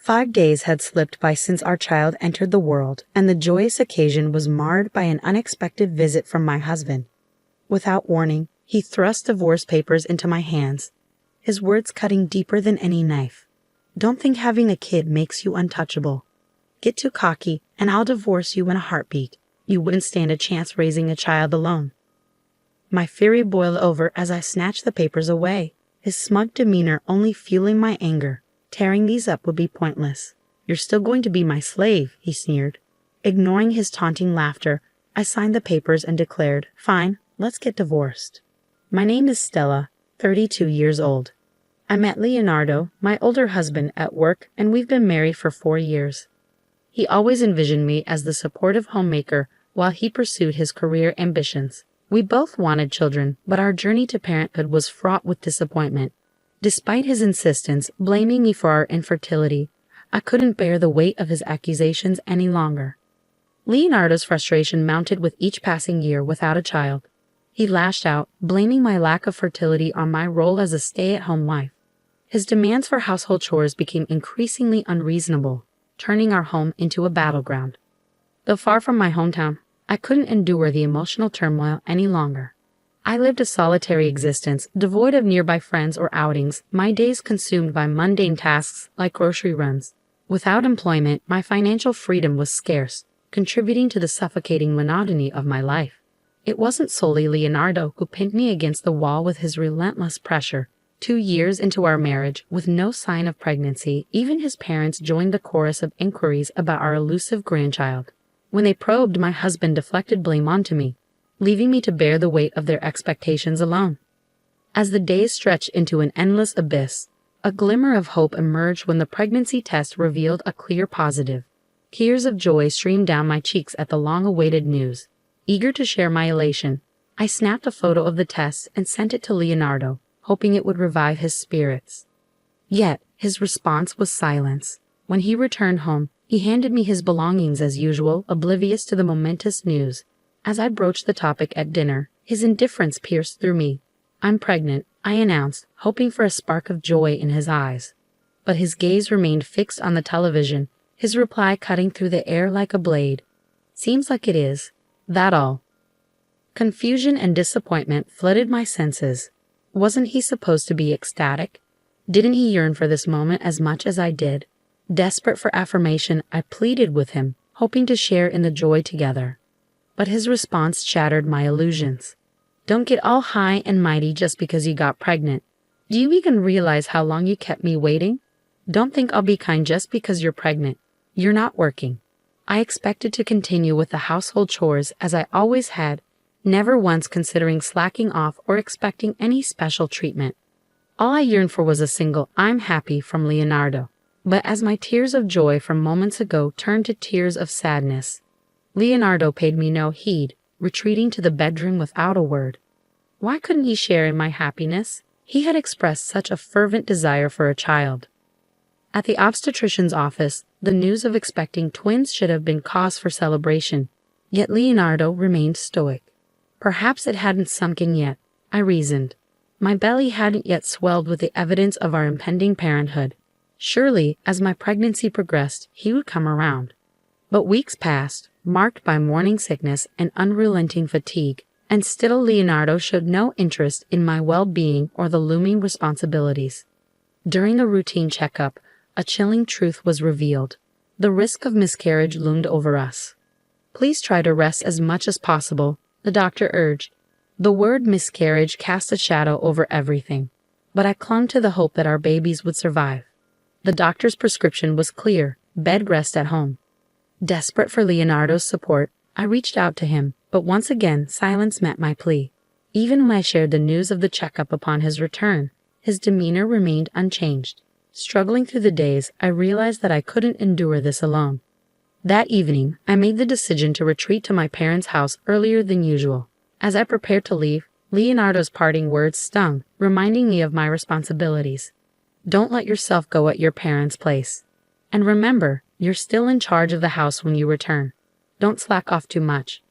5 days had slipped by since our child entered the world, and the joyous occasion was marred by an unexpected visit from my husband. Without warning, he thrust divorce papers into my hands, his words cutting deeper than any knife. "Don't think having a kid makes you untouchable. Get too cocky, and I'll divorce you in a heartbeat. You wouldn't stand a chance raising a child alone." My fury boiled over as I snatched the papers away, his smug demeanor only fueling my anger. Tearing these up would be pointless. "You're still going to be my slave," he sneered. Ignoring his taunting laughter, I signed the papers and declared, "Fine, let's get divorced." My name is Stella, 32 years old. I met Leonardo, my older husband, at work, and we've been married for 4 years. He always envisioned me as the supportive homemaker while he pursued his career ambitions. We both wanted children, but our journey to parenthood was fraught with disappointment. Despite his insistence, blaming me for our infertility, I couldn't bear the weight of his accusations any longer. Leonardo's frustration mounted with each passing year without a child. He lashed out, blaming my lack of fertility on my role as a stay-at-home wife. His demands for household chores became increasingly unreasonable, turning our home into a battleground. Though far from my hometown, I couldn't endure the emotional turmoil any longer. I lived a solitary existence, devoid of nearby friends or outings, my days consumed by mundane tasks like grocery runs. Without employment, my financial freedom was scarce, contributing to the suffocating monotony of my life. It wasn't solely Leonardo who pinned me against the wall with his relentless pressure. 2 years into our marriage, with no sign of pregnancy, even his parents joined the chorus of inquiries about our elusive grandchild. When they probed, my husband deflected blame onto me, leaving me to bear the weight of their expectations alone. As the days stretched into an endless abyss, a glimmer of hope emerged when the pregnancy test revealed a clear positive. Tears of joy streamed down my cheeks at the long-awaited news. Eager to share my elation, I snapped a photo of the test and sent it to Leonardo, hoping it would revive his spirits. Yet, his response was silence. When he returned home, he handed me his belongings as usual, oblivious to the momentous news. As I broached the topic at dinner, his indifference pierced through me. "I'm pregnant," I announced, hoping for a spark of joy in his eyes. But his gaze remained fixed on the television, his reply cutting through the air like a blade. "Seems like it is. That all." Confusion and disappointment flooded my senses. Wasn't he supposed to be ecstatic? Didn't he yearn for this moment as much as I did? Desperate for affirmation, I pleaded with him, hoping to share in the joy together. But his response shattered my illusions. "Don't get all high and mighty just because you got pregnant. Do you even realize how long you kept me waiting? Don't think I'll be kind just because you're pregnant. You're not working." I expected to continue with the household chores as I always had, never once considering slacking off or expecting any special treatment. All I yearned for was a single "I'm happy" from Leonardo. But as my tears of joy from moments ago turned to tears of sadness, Leonardo paid me no heed, retreating to the bedroom without a word. Why couldn't he share in my happiness? He had expressed such a fervent desire for a child. At the obstetrician's office, the news of expecting twins should have been cause for celebration, yet Leonardo remained stoic. Perhaps it hadn't sunk in yet, I reasoned. My belly hadn't yet swelled with the evidence of our impending parenthood. Surely, as my pregnancy progressed, he would come around. But weeks passed, marked by morning sickness and unrelenting fatigue, and still Leonardo showed no interest in my well-being or the looming responsibilities. During a routine checkup, a chilling truth was revealed. The risk of miscarriage loomed over us. "Please try to rest as much as possible," the doctor urged. The word miscarriage cast a shadow over everything, but I clung to the hope that our babies would survive. The doctor's prescription was clear: bed rest at home. Desperate for Leonardo's support, I reached out to him, but once again silence met my plea. Even when I shared the news of the checkup upon his return, his demeanor remained unchanged. Struggling through the days, I realized that I couldn't endure this alone. That evening, I made the decision to retreat to my parents' house earlier than usual. As I prepared to leave, Leonardo's parting words stung, reminding me of my responsibilities. "Don't let yourself go at your parents' place. And remember, you're still in charge of the house when you return. Don't slack off too much."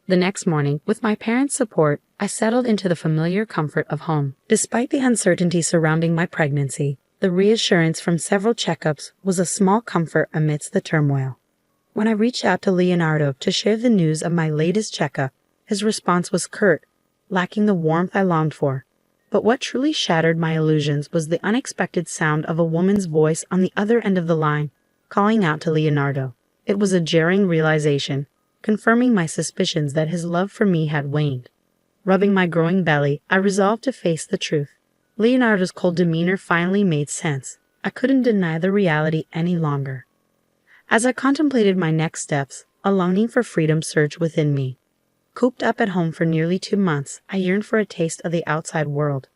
The next morning, with my parents' support, I settled into the familiar comfort of home. Despite the uncertainty surrounding my pregnancy, The reassurance from several checkups was a small comfort amidst the turmoil. When I reached out to Leonardo to share the news of my latest checkup, his response was curt, lacking the warmth I longed for. But what truly shattered my illusions was the unexpected sound of a woman's voice on the other end of the line, calling out to Leonardo. It was a jarring realization, confirming my suspicions that his love for me had waned. Rubbing my growing belly, I resolved to face the truth. Leonardo's cold demeanor finally made sense. I couldn't deny the reality any longer. As I contemplated my next steps, a longing for freedom surged within me. Cooped up at home for nearly 2 months, I yearned for a taste of the outside world.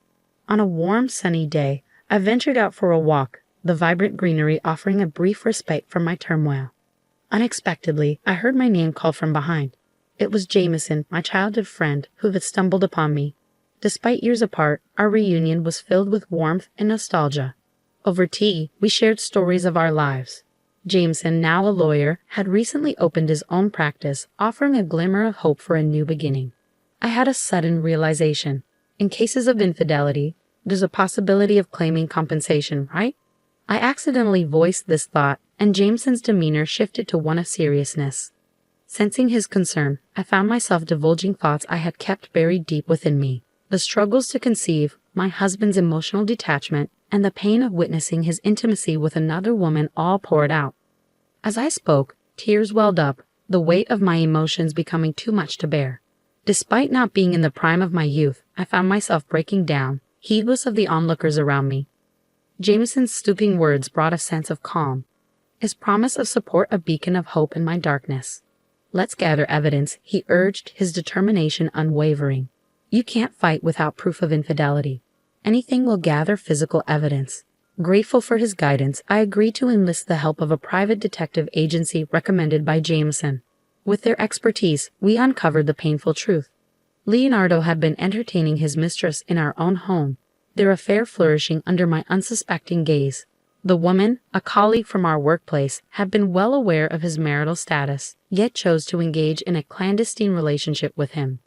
On a warm, sunny day, I ventured out for a walk, the vibrant greenery offering a brief respite from my turmoil. Unexpectedly, I heard my name called from behind. It was Jameson, my childhood friend, who had stumbled upon me. Despite years apart, our reunion was filled with warmth and nostalgia. Over tea, we shared stories of our lives. Jameson, now a lawyer, had recently opened his own practice, offering a glimmer of hope for a new beginning. I had a sudden realization. In cases of infidelity, there's a possibility of claiming compensation, right? I accidentally voiced this thought, and Jameson's demeanor shifted to one of seriousness. Sensing his concern, I found myself divulging thoughts I had kept buried deep within me. The struggles to conceive, my husband's emotional detachment, and the pain of witnessing his intimacy with another woman all poured out. As I spoke, tears welled up, the weight of my emotions becoming too much to bear. Despite not being in the prime of my youth, I found myself breaking down, heedless of the onlookers around me. Jameson's stooping words brought a sense of calm, his promise of support a beacon of hope in my darkness. "Let's gather evidence," he urged, his determination unwavering. "You can't fight without proof of infidelity. Anything will gather physical evidence." Grateful for his guidance, I agreed to enlist the help of a private detective agency recommended by Jameson. With their expertise, we uncovered the painful truth. Leonardo had been entertaining his mistress in our own home, their affair flourishing under my unsuspecting gaze. The woman, a colleague from our workplace, had been well aware of his marital status, yet chose to engage in a clandestine relationship with him.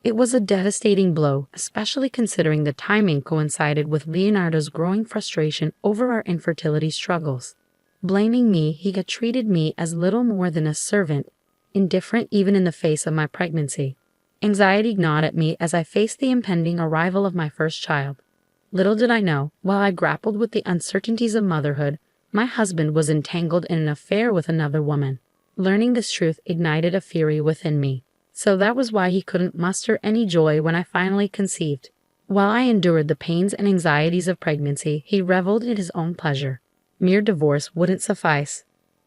It was a devastating blow, especially considering the timing coincided with Leonardo's growing frustration over our infertility struggles. Blaming me, he had treated me as little more than a servant, indifferent even in the face of my pregnancy. Anxiety gnawed at me as I faced the impending arrival of my first child. Little did I know, while I grappled with the uncertainties of motherhood, my husband was entangled in an affair with another woman. Learning this truth ignited a fury within me. So that was why he couldn't muster any joy when I finally conceived. While I endured the pains and anxieties of pregnancy, he reveled in his own pleasure. Mere divorce wouldn't suffice.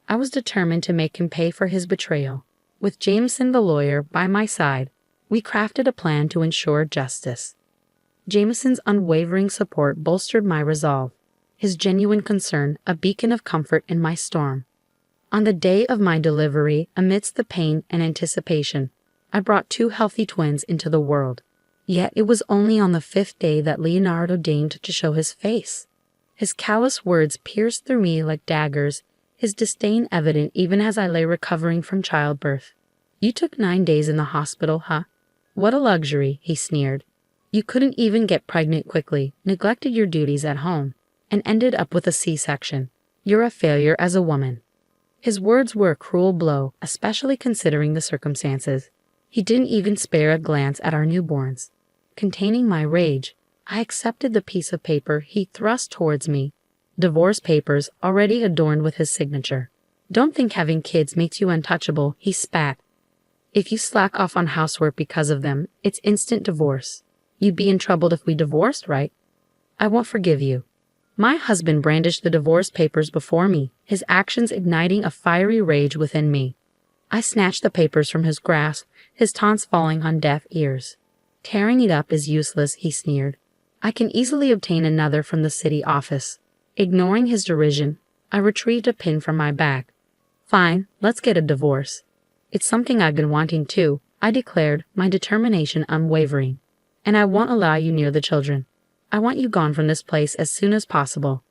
I was determined to make him pay for his betrayal. With Jameson the lawyer by my side, we crafted a plan to ensure justice. Jameson's unwavering support bolstered my resolve, his genuine concern a beacon of comfort in my storm. On the day of my delivery, amidst the pain and anticipation, I brought 2 healthy twins into the world. Yet it was only on the 5th day that Leonardo deigned to show his face. His callous words pierced through me like daggers, his disdain evident even as I lay recovering from childbirth. "You took 9 days in the hospital, huh? What a luxury," he sneered. "You couldn't even get pregnant quickly, neglected your duties at home, and ended up with a C-section. You're a failure as a woman." His words were a cruel blow, especially considering the circumstances. He didn't even spare a glance at our newborns. Containing my rage, I accepted the piece of paper he thrust towards me. Divorce papers, already adorned with his signature. "Don't think having kids makes you untouchable," he spat. "If you slack off on housework because of them, it's instant divorce. You'd be in trouble if we divorced, right? I won't forgive you." My husband brandished the divorce papers before me, his actions igniting a fiery rage within me. I snatched the papers from his grasp, his taunts falling on deaf ears. "Tearing it up is useless," he sneered. "I can easily obtain another from the city office." Ignoring his derision, I retrieved a pin from my bag. "Fine, let's get a divorce. It's something I've been wanting too," I declared, my determination unwavering. "And I won't allow you near the children. I want you gone from this place as soon as possible."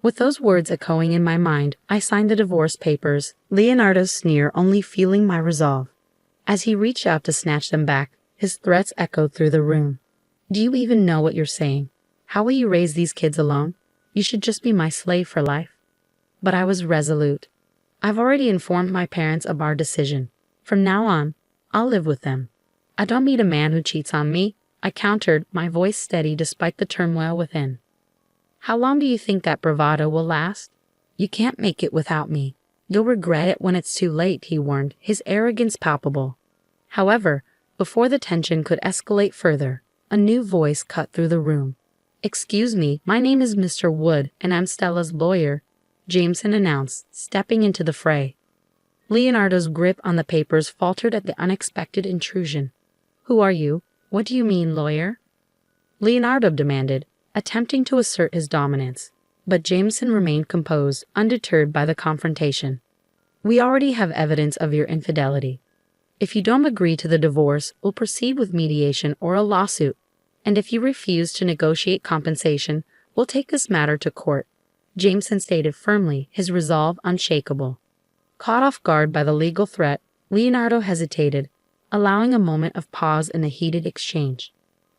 With those words echoing in my mind, I signed the divorce papers, Leonardo's sneer only fueling my resolve. As he reached out to snatch them back, his threats echoed through the room. "Do you even know what you're saying? How will you raise these kids alone? You should just be my slave for life. But I was resolute. I've already informed my parents of our decision. From now on, I'll live with them. I don't need a man who cheats on me, I countered, my voice steady despite the turmoil within. How long do you think that bravado will last? You can't make it without me. You'll regret it when it's too late, he warned, his arrogance palpable. However, before the tension could escalate further, a new voice cut through the room. Excuse me, my name is Mr. Wood, and I'm Stella's lawyer, Jameson announced, stepping into the fray. Leonardo's grip on the papers faltered at the unexpected intrusion. Who are you? What do you mean, lawyer? Leonardo demanded, attempting to assert his dominance. But Jameson remained composed, undeterred by the confrontation. We already have evidence of your infidelity. If you don't agree to the divorce, we'll proceed with mediation or a lawsuit. And if you refuse to negotiate compensation, we'll take this matter to court, Jameson stated firmly, his resolve unshakable. Caught off guard by the legal threat, Leonardo hesitated, allowing a moment of pause in the heated exchange.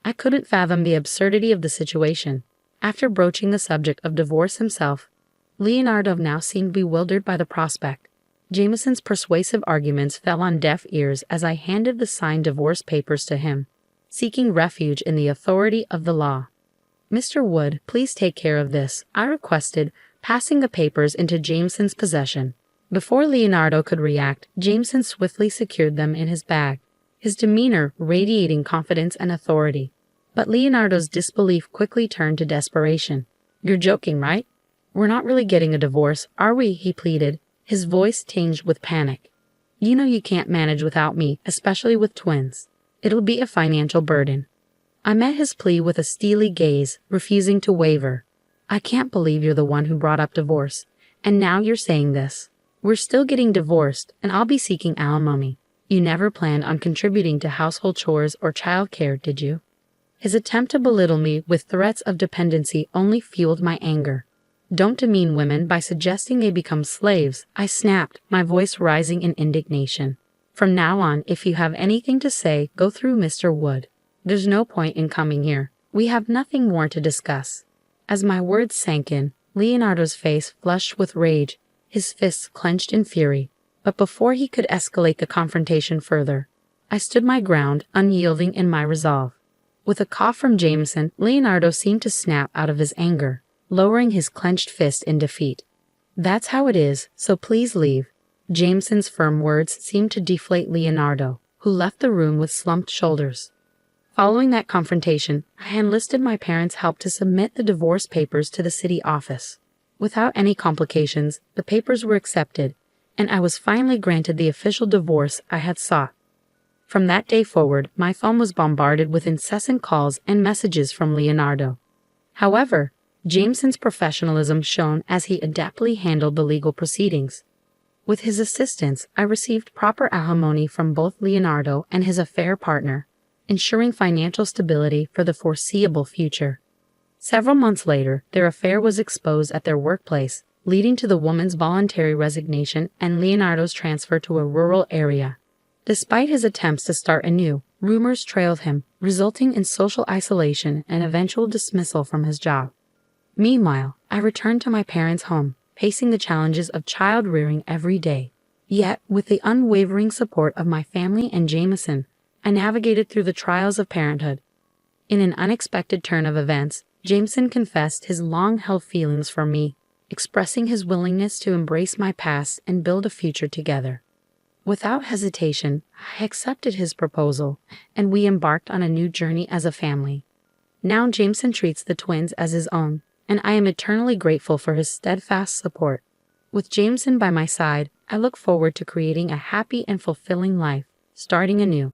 I couldn't fathom the absurdity of the situation. After broaching the subject of divorce himself, Leonardo now seemed bewildered by the prospect. Jameson's persuasive arguments fell on deaf ears as I handed the signed divorce papers to him, seeking refuge in the authority of the law. Mr. Wood, please take care of this, I requested, passing the papers into Jameson's possession. Before Leonardo could react, Jameson swiftly secured them in his bag, his demeanor radiating confidence and authority. But Leonardo's disbelief quickly turned to desperation. You're joking, right? We're not really getting a divorce, are we? He pleaded, his voice tinged with panic. You know you can't manage without me, especially with twins. It'll be a financial burden. I met his plea with a steely gaze, refusing to waver. I can't believe you're the one who brought up divorce, and now you're saying this. We're still getting divorced, and I'll be seeking alimony. You never planned on contributing to household chores or child care, did you? His attempt to belittle me with threats of dependency only fueled my anger. Don't demean women by suggesting they become slaves, I snapped, my voice rising in indignation. From now on, if you have anything to say, go through Mr. Wood. There's no point in coming here. We have nothing more to discuss. As my words sank in, Leonardo's face flushed with rage, his fists clenched in fury. But before he could escalate the confrontation further, I stood my ground, unyielding in my resolve. With a cough from Jameson, Leonardo seemed to snap out of his anger, lowering his clenched fist in defeat. That's how it is, so please leave. Jameson's firm words seemed to deflate Leonardo, who left the room with slumped shoulders. Following that confrontation, I enlisted my parents' help to submit the divorce papers to the city office. Without any complications, the papers were accepted, and I was finally granted the official divorce I had sought. From that day forward, my phone was bombarded with incessant calls and messages from Leonardo. However, Jameson's professionalism shone as he adeptly handled the legal proceedings. With his assistance, I received proper alimony from both Leonardo and his affair partner, ensuring financial stability for the foreseeable future. Several months later, their affair was exposed at their workplace, leading to the woman's voluntary resignation and Leonardo's transfer to a rural area. Despite his attempts to start anew, rumors trailed him, resulting in social isolation and eventual dismissal from his job. Meanwhile, I returned to my parents' home, facing the challenges of child-rearing every day. Yet, with the unwavering support of my family and Jameson, I navigated through the trials of parenthood. In an unexpected turn of events, Jameson confessed his long-held feelings for me, expressing his willingness to embrace my past and build a future together. Without hesitation, I accepted his proposal, and we embarked on a new journey as a family. Now Jameson treats the twins as his own, and I am eternally grateful for his steadfast support. With Jameson by my side, I look forward to creating a happy and fulfilling life, starting anew.